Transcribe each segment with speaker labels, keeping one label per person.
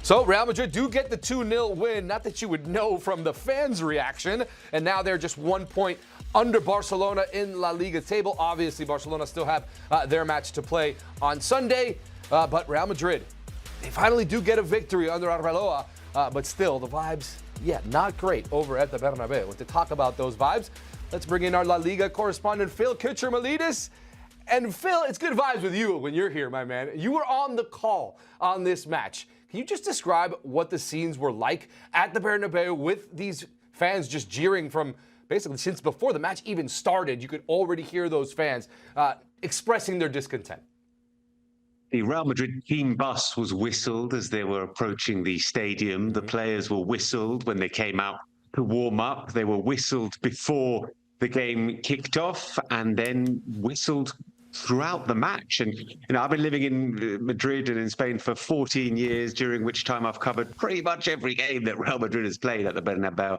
Speaker 1: So Real Madrid do get the 2-0 win. Not that you would know from the fans' reaction. And now they're just 1 point under Barcelona in La Liga table. Obviously, Barcelona still have their match to play on Sunday. But Real Madrid, they finally do get a victory under Arbeloa. But still, the vibes, not great over at the Bernebéu. And to talk about those vibes, let's bring in our La Liga correspondent, Phil Kitromilides. And Phil, it's good vibes with you when you're here, my man. You were on the call on this match. Can you just describe what the scenes were like at the Bernabéu with these fans just jeering from basically since before the match even started? You could already hear those fans expressing their discontent.
Speaker 2: The Real Madrid team bus was whistled as they were approaching the stadium. The players were whistled when they came out to warm up. They were whistled before the game kicked off and then whistled throughout the match. And, I've been living in Madrid and in Spain for 14 years, during which time I've covered pretty much every game that Real Madrid has played at the Bernabéu.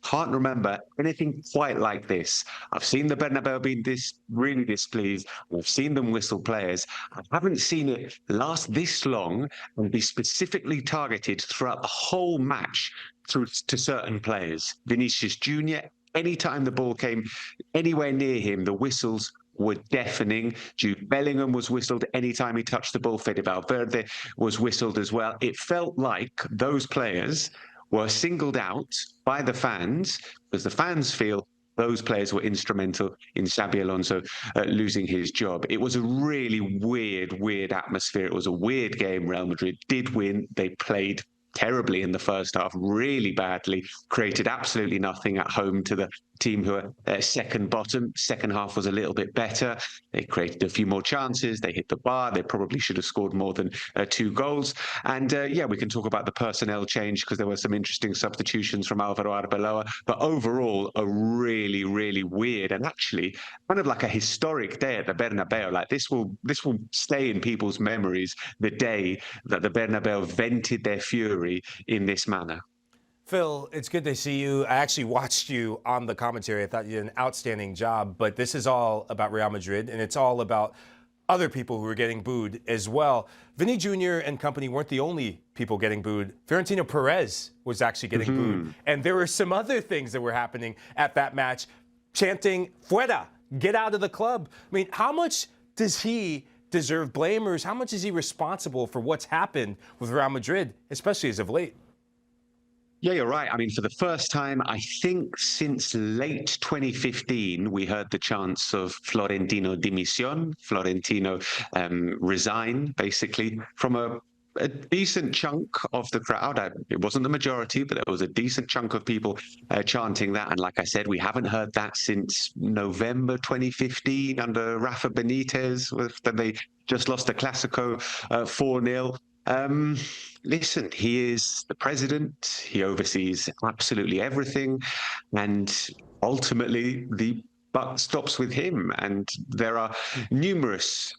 Speaker 2: Can't remember anything quite like this. I've seen the Bernabéu being really displeased. I've seen them whistle players. I haven't seen it last this long and be specifically targeted throughout the whole match to certain players. Vinicius Jr., anytime the ball came anywhere near him, the whistles were deafening. Jude Bellingham was whistled anytime he touched the ball. Fede Valverde was whistled as well. It felt like those players were singled out by the fans because the fans feel those players were instrumental in Xabi Alonso losing his job. It was a really weird atmosphere. It was a weird game. Real Madrid did win. They played terribly in the first half, really badly, created absolutely nothing at home to the team who are second bottom. Second half was a little bit better. They created a few more chances. They hit the bar. They probably should have scored more than 2 goals. And we can talk about the personnel change because there were some interesting substitutions from Álvaro Arbeloa. But overall, a really weird and actually kind of like a historic day at the Bernabéu. Like this will stay in people's memories, the day that the Bernabéu vented their fury in this manner.
Speaker 3: Phil, it's good to see you. I actually watched you on the commentary. I thought you did an outstanding job, but this is all about Real Madrid, and it's all about other people who are getting booed as well. Vini Jr. and company weren't the only people getting booed. Florentino Pérez was actually getting booed, and there were some other things that were happening at that match, chanting, "Fuera, get out of the club." I mean, how much does he deserve blame, or how much is he responsible for what's happened with Real Madrid, especially as of late?
Speaker 2: Yeah, you're right. I mean, for the first time, I think since late 2015, we heard the chants of Florentino dimisión, Florentino resign, basically, from a decent chunk of the crowd. It wasn't the majority, but there was a decent chunk of people chanting that. And like I said, we haven't heard that since November 2015 under Rafa Benitez, when they just lost the Clásico 4-0. Listen, he is the president. He oversees absolutely everything. And ultimately, the buck stops with him. And there are numerous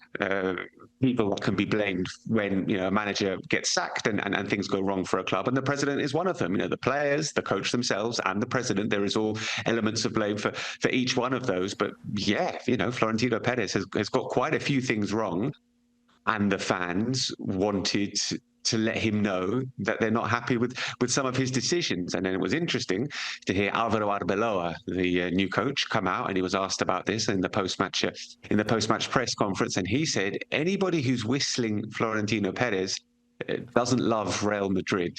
Speaker 2: people that can be blamed when a manager gets sacked and things go wrong for a club. And the president is one of them. The players, the coach themselves, and the president. There is all elements of blame for each one of those. But Florentino Pérez has got quite a few things wrong. And the fans wanted to let him know that they're not happy with some of his decisions. And then it was interesting to hear Álvaro Arbeloa, the new coach, come out, and he was asked about this in the post-match press conference. And he said, anybody who's whistling Florentino Pérez doesn't love Real Madrid.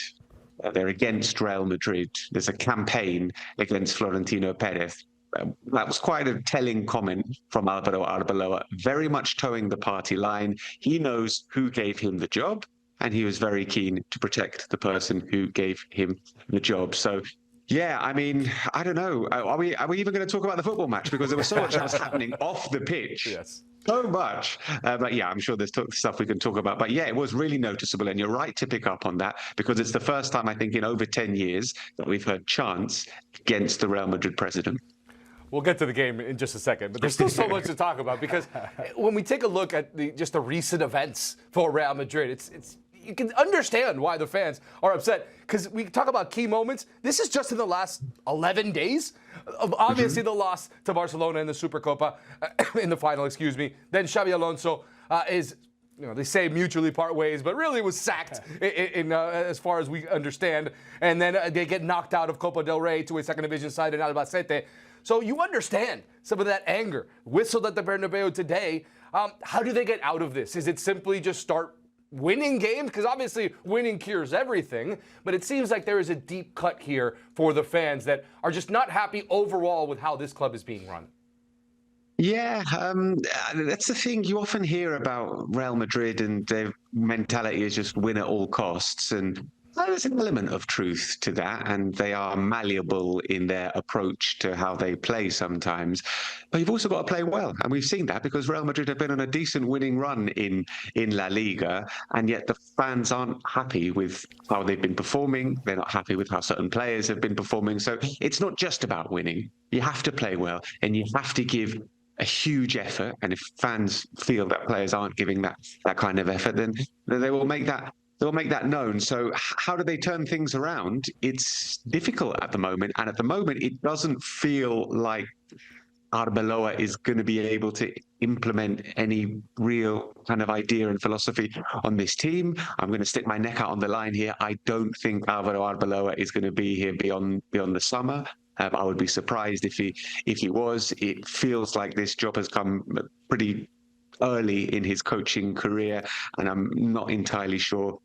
Speaker 2: They're against Real Madrid. There's a campaign against Florentino Pérez. That was quite a telling comment from Álvaro Arbeloa, very much towing the party line. He knows who gave him the job, and he was very keen to protect the person who gave him the job. So, I mean, I don't know. Are we even going to talk about the football match? Because there was so much else happening off the pitch.
Speaker 1: Yes.
Speaker 2: So much. But I'm sure there's stuff we can talk about. But it was really noticeable. And you're right to pick up on that, because it's the first time, I think, in over 10 years that we've heard chants against the Real Madrid president.
Speaker 1: We'll get to the game in just a second, but there's still so much to talk about, because when we take a look at just the recent events for Real Madrid, it's you can understand why the fans are upset, because we talk about key moments. This is just in the last 11 days. Obviously, the loss to Barcelona in the Supercopa, in the final, Then Xabi Alonso is they say mutually part ways, but really was sacked as far as we understand. And then they get knocked out of Copa del Rey to a second division side in Albacete. So you understand some of that anger. Whistled at the Bernabéu today. How do they get out of this? Is it simply just start winning games? Because obviously winning cures everything, but it seems like there is a deep cut here for the fans that are just not happy overall with how this club is being run.
Speaker 2: Yeah, that's the thing. You often hear about Real Madrid and their mentality is just win at all costs. And there's an element of truth to that. And they are malleable in their approach to how they play sometimes. But you've also got to play well. And we've seen that because Real Madrid have been on a decent winning run in La Liga. And yet the fans aren't happy with how they've been performing. They're not happy with how certain players have been performing. So it's not just about winning. You have to play well and you have to give a huge effort, and if fans feel that players aren't giving that kind of effort, then they will make that known. So how do they turn things around? It's difficult at the moment, and at the moment it doesn't feel like Arbeloa is going to be able to implement any real kind of idea and philosophy on this team. I'm going to stick my neck out on the line here. I don't think Álvaro Arbeloa is going to be here beyond the summer. I would be surprised if he was. It feels like this job has come pretty early in his coaching career, and I'm not entirely sure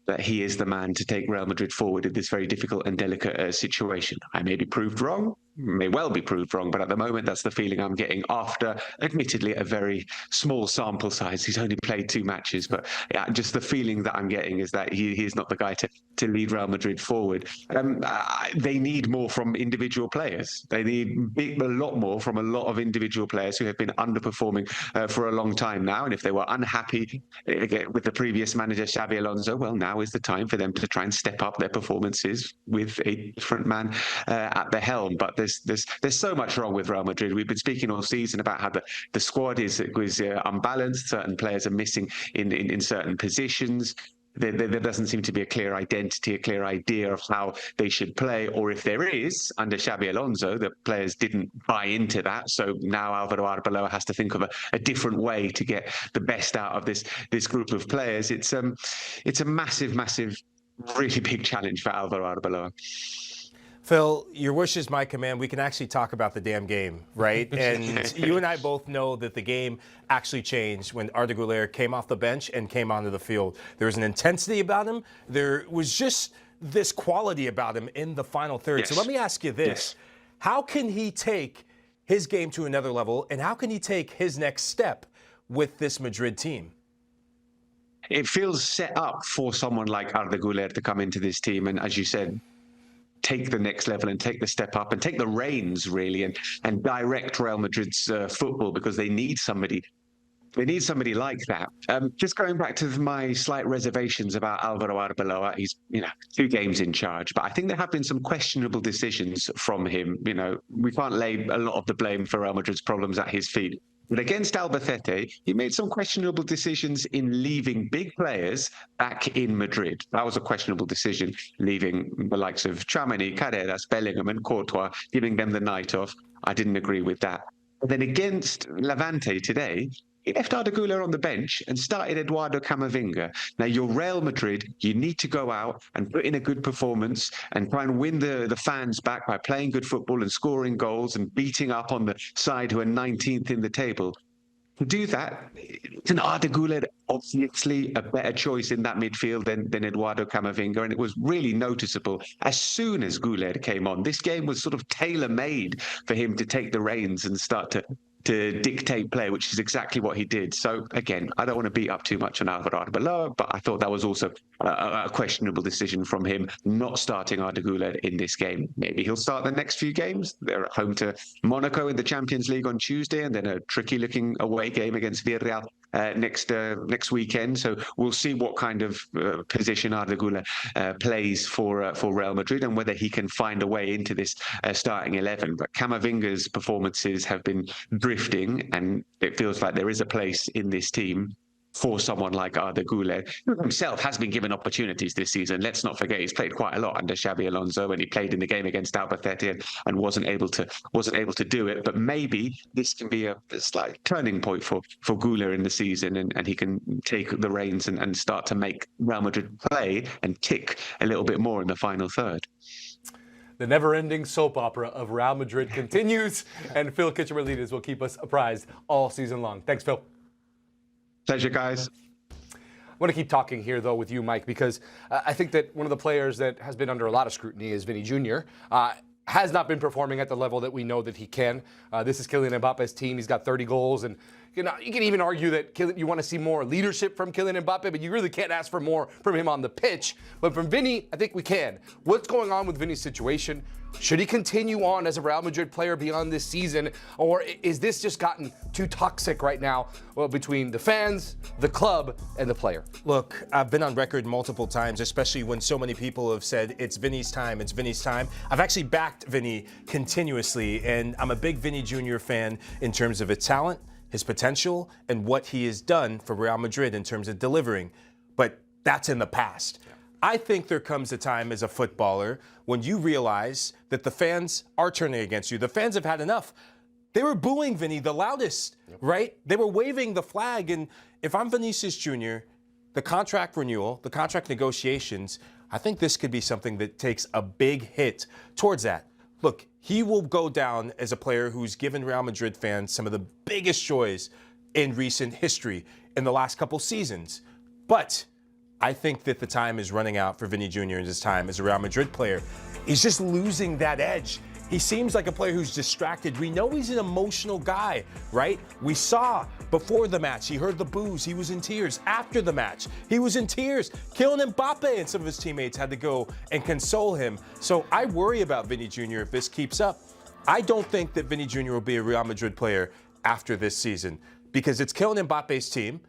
Speaker 2: that he is the man to take Real Madrid forward in this very difficult and delicate situation. I may be proved wrong, may well be proved wrong, but at the moment that's the feeling I'm getting after, admittedly, a very small sample size. He's only played 2 matches, but yeah, just the feeling that I'm getting is that he's not the guy to lead Real Madrid forward. They need more from individual players. They need a lot more from a lot of individual players who have been underperforming for a long time now. And if they were unhappy with the previous manager, Xabi Alonso, well, now is the time for them to try and step up their performances with a different man at the helm. But there's so much wrong with Real Madrid. We've been speaking all season about how the squad is unbalanced. Certain players are missing in certain positions. There doesn't seem to be a clear identity, a clear idea of how they should play, or if there is, under Xabi Alonso, the players didn't buy into that. So now Álvaro Arbeloa has to think of a different way to get the best out of this group of players. It's a massive, really big challenge for Álvaro Arbeloa.
Speaker 3: Phil, your wish is my command. We can actually talk about the damn game, right? And you and I both know that the game actually changed when Arda Güler came off the bench and came onto the field. There was an intensity about him. There was just this quality about him in the final third. Yes. So let me ask you this. Yes. How can he take his game to another level, and how can he take his next step with this Madrid team?
Speaker 2: It feels set up for someone like Arda Güler to come into this team and, as you said, take the next level and take the step up and take the reins, really, and direct Real Madrid's football, because they need somebody. They need somebody like that. Just going back to my slight reservations about Álvaro Arbeloa, he's 2 games in charge, but I think there have been some questionable decisions from him. We can't lay a lot of the blame for Real Madrid's problems at his feet. But against Albacete, he made some questionable decisions in leaving big players back in Madrid. That was a questionable decision, leaving the likes of Tchouaméni, Carreras, Bellingham and Courtois, giving them the night off. I didn't agree with that. But then against Levante today, he left Arda Güler on the bench and started Eduardo Camavinga. Now, you're Real Madrid. You need to go out and put in a good performance and try and win the fans back by playing good football and scoring goals and beating up on the side who are 19th in the table. To do that, isn't Arda Güler obviously a better choice in that midfield than Eduardo Camavinga? And it was really noticeable as soon as Güler came on. This game was sort of tailor-made for him to take the reins and start to dictate play, which is exactly what he did. So again, I don't want to beat up too much on Álvaro Arbeloa, but I thought that was also a questionable decision from him not starting Arda Güler in this game. Maybe he'll start the next few games. They're at home to Monaco in the Champions League on Tuesday, and then a tricky-looking away game against Villarreal next weekend. So we'll see what kind of position Arda Güler plays for Real Madrid and whether he can find a way into this starting 11. But Camavinga's performances have been drifting, and it feels like there is a place in this team for someone like Arda Güler, who himself has been given opportunities this season. Let's not forget he's played quite a lot under Xabi Alonso, and he played in the game against Albacete and wasn't able to do it. But maybe this can be a slight turning point for Güler in the season, and he can take the reins and start to make Real Madrid play and tick a little bit more in the final third.
Speaker 1: The never-ending soap opera of Real Madrid continues, and Phil Kitromilides will keep us apprised all season long. Thanks, Phil.
Speaker 2: Pleasure, guys.
Speaker 1: I want to keep talking here, though, with you, Mike, because I think that one of the players that has been under a lot of scrutiny is Vini Jr. Has not been performing at the level that we know that he can. This is Kylian Mbappe's team. He's got 30 goals, and you can even argue that you want to see more leadership from Kylian Mbappé, but you really can't ask for more from him on the pitch. But from Vini, I think we can. What's going on with Vini's situation? Should he continue on as a Real Madrid player beyond this season, or is this just gotten too toxic right now between the fans, the club, and the player?
Speaker 3: Look, I've been on record multiple times, especially when so many people have said it's Vini's time, it's Vini's time. I've actually backed Vini continuously, and I'm a big Vini Jr. fan in terms of his talent, his potential, and what he has done for Real Madrid in terms of delivering. But that's in the past. Yeah. I think there comes a time as a footballer when you realize that the fans are turning against you. The fans have had enough. They were booing Vini the loudest, right? They were waving the flag. And if I'm Vinicius Jr., the contract renewal, the contract negotiations, I think this could be something that takes a big hit towards that. Look, he will go down as a player who's given Real Madrid fans some of the biggest joys in recent history in the last couple seasons. But I think that the time is running out for Vini Jr. in his time as a Real Madrid player. He's just losing that edge. He seems like a player who's distracted. We know he's an emotional guy, right? We saw before the match, he heard the boos, he was in tears. After the match, he was in tears. Kylian Mbappé and some of his teammates had to go and console him. So I worry about Vini Jr. if this keeps up. I don't think that Vini Jr. will be a Real Madrid player after this season because it's Kylian Mbappe's team.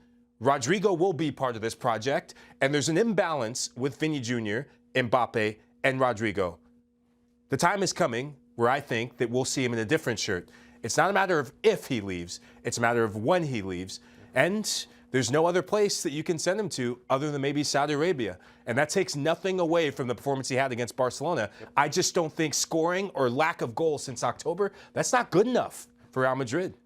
Speaker 3: Rodrygo will be part of this project, and there's an imbalance with Vini Jr., Mbappé, and Rodrygo. The time is coming where I think that we'll see him in a different shirt. It's not a matter of if he leaves, it's a matter of when he leaves. And there's no other place that you can send him to other than maybe Saudi Arabia. And that takes nothing away from the performance he had against Barcelona. I just don't think scoring or lack of goals since October, that's not good enough for Real Madrid.